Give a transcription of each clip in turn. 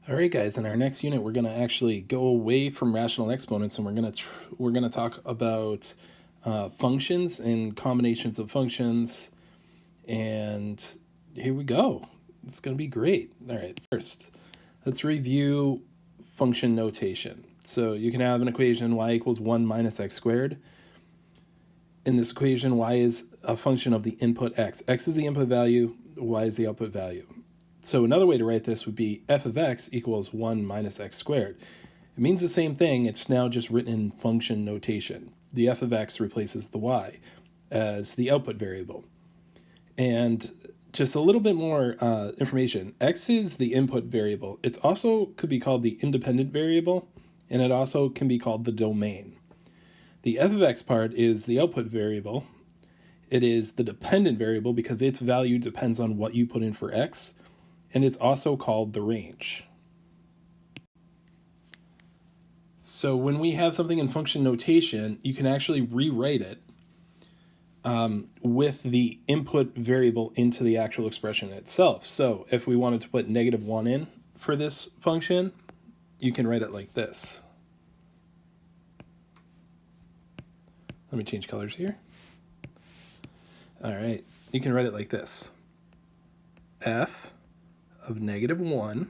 All right, guys. In our next unit, we're going to actually go away from rational exponents, and we're gonna talk about functions and combinations of functions. And here we go. It's going to be great. All right. First, let's review function notation. So you can have an equation y equals 1 minus x squared. In this equation, y is a function of the input x. X is the input value, y is the output value. So another way to write this would be f of x equals 1 minus x squared. It means the same thing, it's now just written in function notation. The f of x replaces the y as the output variable. And just a little bit more information. X is the input variable. It also could be called the independent variable, and it also can be called the domain. The f of x part is the output variable. It is the dependent variable because its value depends on what you put in for x, and it's also called the range. So when we have something in function notation, you can actually rewrite it with the input variable into the actual expression itself. So if we wanted to put -1 in for this function, you can write it like this. Let me change colors here. All right, you can write it like this. F of -1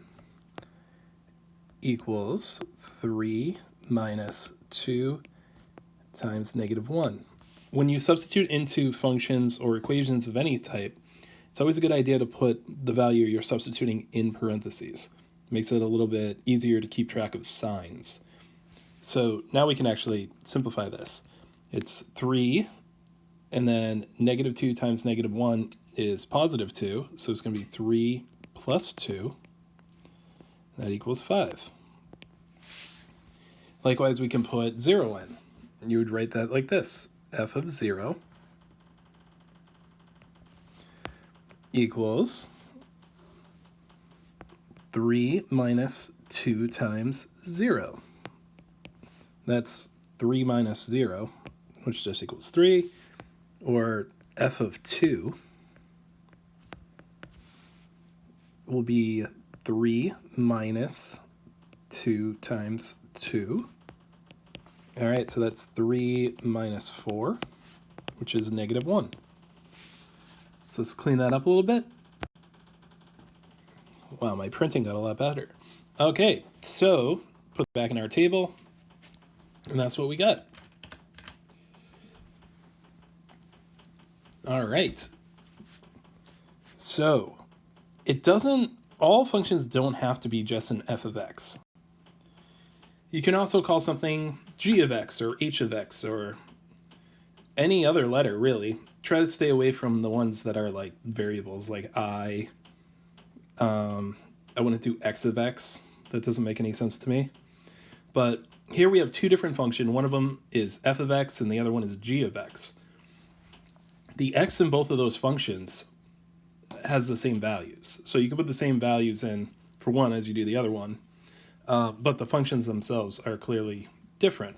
equals 3 minus 2 times -1. When you substitute into functions or equations of any type, it's always a good idea to put the value you're substituting in parentheses. It makes it a little bit easier to keep track of signs. So now we can actually simplify this. It's 3, and then -2 times -1 is +2, so it's going to be 3 plus 2. That equals 5. Likewise, we can put 0 in. You would write that like this. F of 0 equals 3 minus 2 times 0. That's 3 minus 0, which just equals 3, or f of 2 will be 3 minus 2 times 2. All right, so that's 3 minus 4, which is -1. So let's clean that up a little bit. Wow, my printing got a lot better. Okay, so put it back in our table, and that's what we got. All right. So all functions don't have to be just an f of x. You can also call something g of x or h of x or any other letter, really. Try to stay away from the ones that are like variables, like I wouldn't do x of x. That doesn't make any sense to me. But here we have two different functions. One of them is f of x and the other one is g of x. The x in both of those functions has the same values. So you can put the same values in for one as you do the other one. But the functions themselves are clearly different.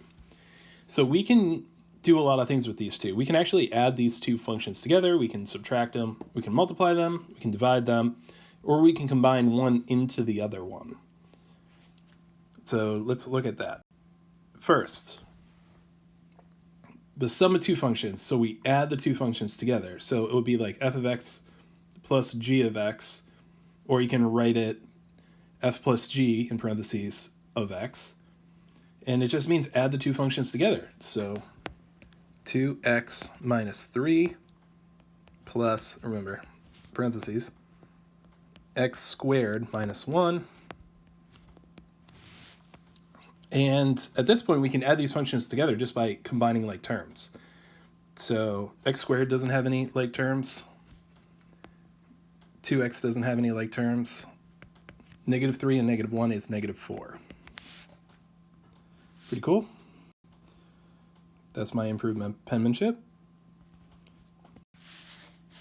So we can do a lot of things with these two. We can actually add these two functions together. We can subtract them. We can multiply them. We can divide them. Or we can combine one into the other one. So let's look at that. First, the sum of two functions. So we add the two functions together. So it would be like f of x plus g of x, or you can write it f plus g in parentheses of x. And it just means add the two functions together. So 2x minus 3 plus, remember, parentheses, x squared minus 1. And at this point, we can add these functions together just by combining like terms. So x squared doesn't have any like terms. 2x doesn't have any like terms. -3 and -1 is -4. Pretty cool. That's my improved penmanship.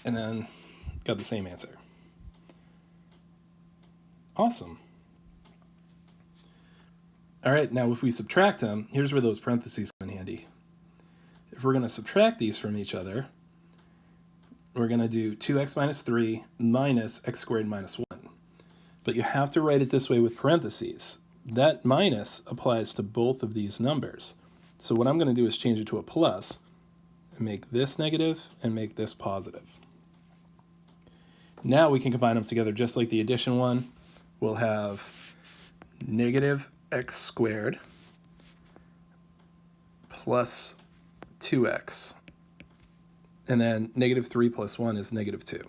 And then got the same answer. Awesome. All right, now if we subtract them, here's where those parentheses come in handy. If we're going to subtract these from each other, we're going to do 2x minus 3 minus x squared minus 1. but you have to write it this way with parentheses. That minus applies to both of these numbers. So what I'm going to do is change it to a plus and make this negative and make this positive. Now we can combine them together just like the addition one. We'll have negative x squared plus 2x. And then negative 3 plus 1 is negative 2.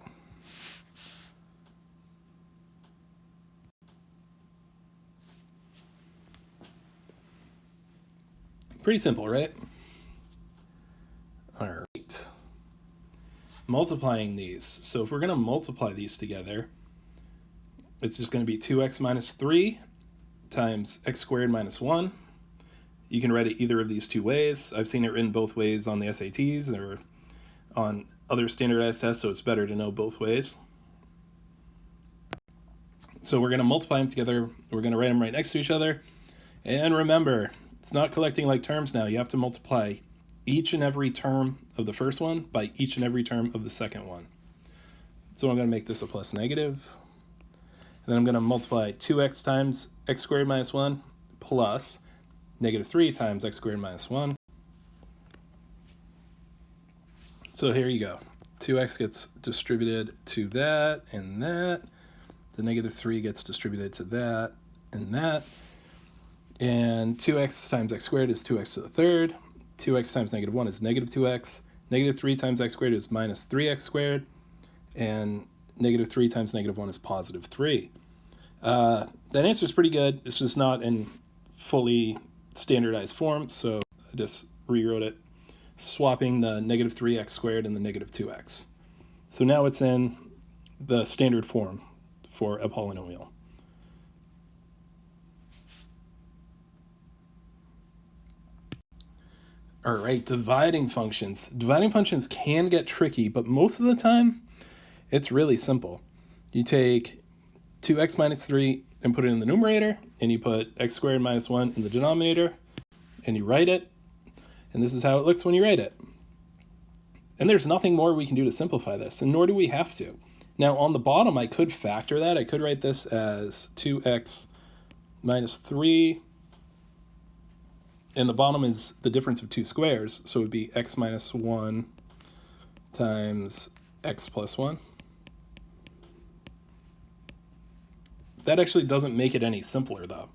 Pretty simple, right? All right. Multiplying these. So if we're going to multiply these together, it's just going to be 2x minus 3 times x squared minus 1. You can write it either of these two ways. I've seen it written both ways on the SATs or on other standardized tests, so it's better to know both ways. So we're going to multiply them together. We're going to write them right next to each other. And remember, it's not collecting like terms now. You have to multiply each and every term of the first one by each and every term of the second one. So I'm going to make this a plus negative. And then I'm going to multiply 2x times x squared minus 1 plus negative 3 times x squared minus 1. So here you go. 2x gets distributed to that and that. The negative 3 gets distributed to that and that. And 2x times x squared is 2x to the third. 2x times negative 1 is negative 2x. Negative 3 times x squared is minus 3x squared. And negative 3 times negative 1 is positive 3. That answer is pretty good. It's just not in fully standardized form, so I just rewrote it, swapping the negative 3x squared and the negative 2x. So now it's in the standard form for a polynomial. All right, dividing functions. Dividing functions can get tricky, but most of the time, it's really simple. You take 2x minus 3 and put it in the numerator, and you put x squared minus 1 in the denominator, and you write it, and this is how it looks when you write it. And there's nothing more we can do to simplify this, and nor do we have to. Now, on the bottom, I could factor that. I could write this as 2x minus 3, and the bottom is the difference of two squares, so it would be x minus 1 times x plus 1. That actually doesn't make it any simpler, though.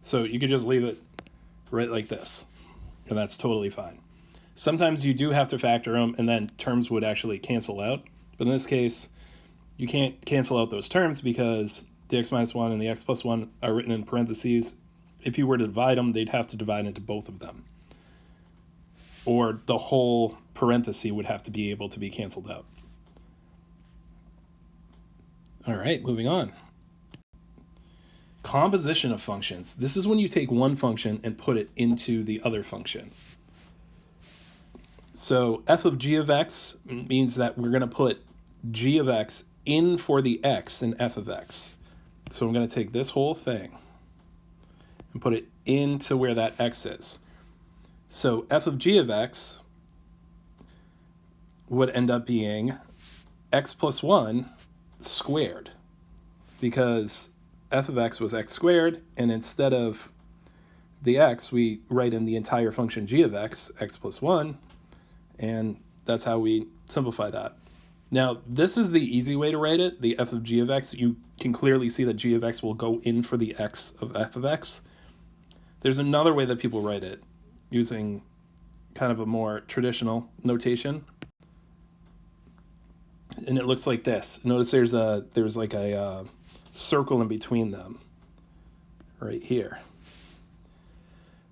So you could just leave it right like this, and that's totally fine. Sometimes you do have to factor them, and then terms would actually cancel out. But in this case, you can't cancel out those terms because the x minus 1 and the x plus 1 are written in parentheses. If you were to divide them, they'd have to divide into both of them. Or the whole parenthesis would have to be able to be canceled out. All right, moving on. Composition of functions. This is when you take one function and put it into the other function. So f of g of x means that we're going to put g of x in for the x in f of x. So I'm going to take this whole thing and put it into where that x is. So f of g of x would end up being x plus 1 squared, because f of x was x squared, and instead of the x, we write in the entire function g of x, x plus 1, and that's how we simplify that. Now, this is the easy way to write it, the f of g of x. You can clearly see that g of x will go in for the x of f of x. There's another way that people write it, using kind of a more traditional notation. And it looks like this. Notice there's like a circle in between them right here.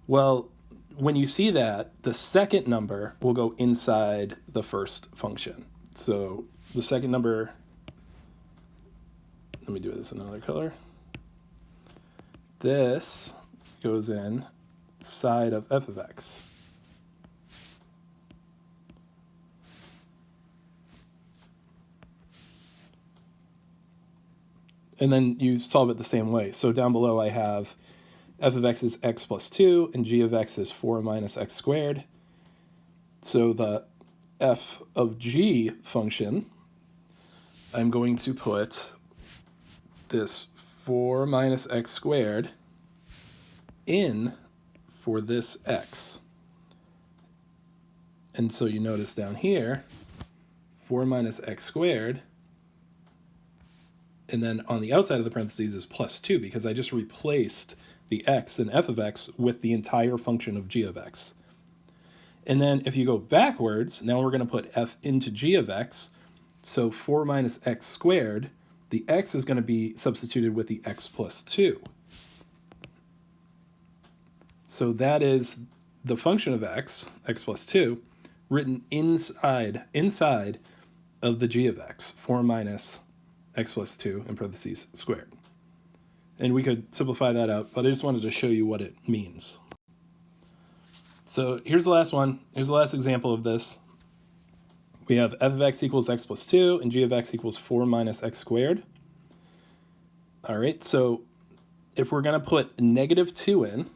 Well, when you see that, the second number will go inside the first function. So the second number, let me do this in another color. This goes in side of f of x. And then you solve it the same way. So down below I have f of x is x plus 2, and g of x is 4 minus x squared. So the f of g function, I'm going to put this 4 minus x squared in for this x. And so you notice down here, 4 minus x squared, and then on the outside of the parentheses is plus 2, because I just replaced the x in f of x with the entire function of g of x. And then if you go backwards, now we're going to put f into g of x. So 4 minus x squared, the x is going to be substituted with the x plus 2. So that is the function of x plus 2, written inside of the g of x, 4 minus x plus 2 in parentheses squared. And we could simplify that out, but I just wanted to show you what it means. So here's the last one. Here's the last example of this. We have f of x equals x plus 2 and g of x equals 4 minus x squared. All right, so if we're going to put negative 2 in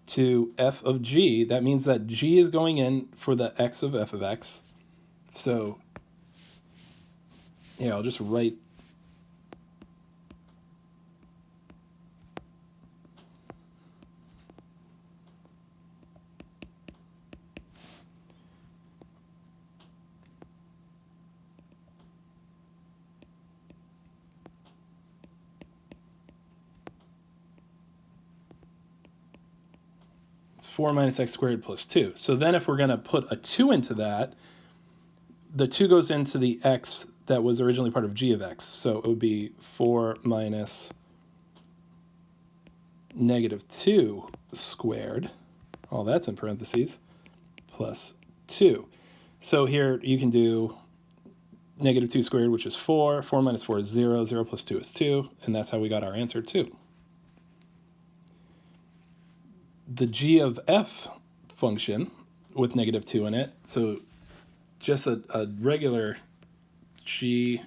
to f of g, that means that g is going in for the x of f of x. So yeah, I'll just write it's 4 minus x squared plus 2. So then if we're going to put a 2 into that, the 2 goes into the x that was originally part of g of x. So it would be 4 minus negative 2 squared, all that's in parentheses, plus 2. So here you can do negative 2 squared, which is 4. 4 minus 4 is 0. 0 plus 2 is 2. And that's how we got our answer 2. The g of f function with negative 2 in it, so just a regular g,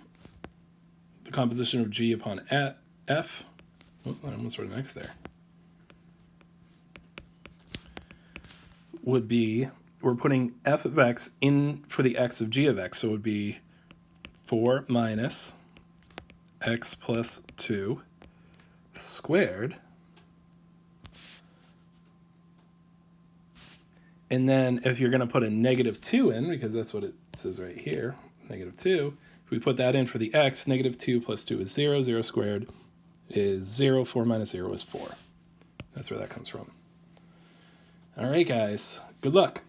the composition of g upon f, oh, I almost wrote an x there, would be, we're putting f of x in for the x of g of x, so it would be 4 minus x plus 2 squared. And then if you're going to put a negative 2 in, because that's what it says right here, negative 2, if we put that in for the x, negative 2 plus 2 is 0. 0 squared is 0. 4 minus 0 is 4. That's where that comes from. All right, guys. Good luck.